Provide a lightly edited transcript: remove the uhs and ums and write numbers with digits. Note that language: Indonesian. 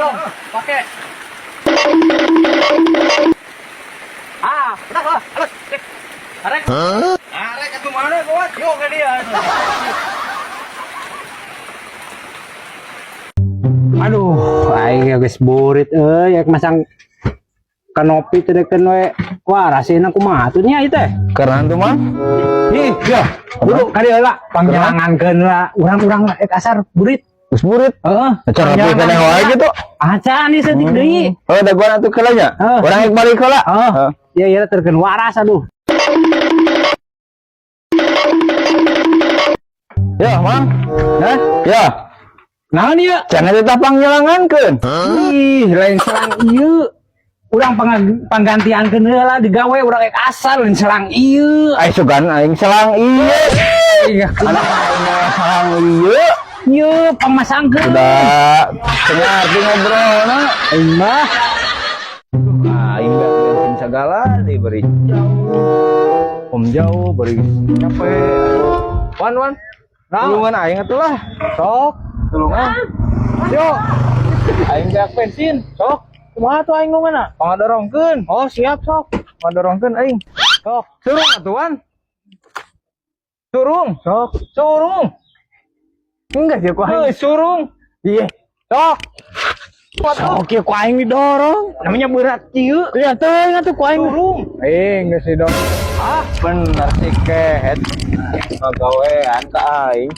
tolong pakai. Udah lah, halus. Arek. Arek atuh mana kuat? Yuk ke dia. Aduh, aing geus burit euy, ek masang kanopi teh deukeun we. Wah, rasina kumaha atuh nya ieu teh? Karena tuh mah. Ih, ya, kudu ka dieu lah, pangjangankeun lah urang-urang ek asar burit. Geus burit. Heeh. Cara rapi keneh wae gitu. Acan ieu setik deui. Oh, da gua atuh kelanya. Urang ek balik heula. Heeh. Ieu ieu terkeun waras aduh. Ya, Mang. Hah? Ya. Naon ieu? Cenah teh panggilangankeun. Ih, lain selang ieu. Urang panggantiankeun heula digawe urang ek asal lain selang ieu. Ai sugan aing selang ieu. Iya, Anak aing selang ieu. ieu pamasangkeun. Udah tengah arti ngobrolna. Aing mah Aing bensin segala diberi jauh. Om jauh beri capek. Wan. Tulungan aing atuh lah. Sok, tulungan. Yuk. Aing jak bensin, sok. Kumaha tuh aing nu mana? Pangadorongkeun. Oh, siap sok. Pangadorongkeun aing. Sok, surung atuan. Surung, sok. Surung. Enggak sih ku aing. Surung. Iya. Sok. oke ku aing didorong. Namanya berat ieu. Iya teh atuh ku aing Surung. Geus si dong. Bener sih kehet. Ngagawean ka aing.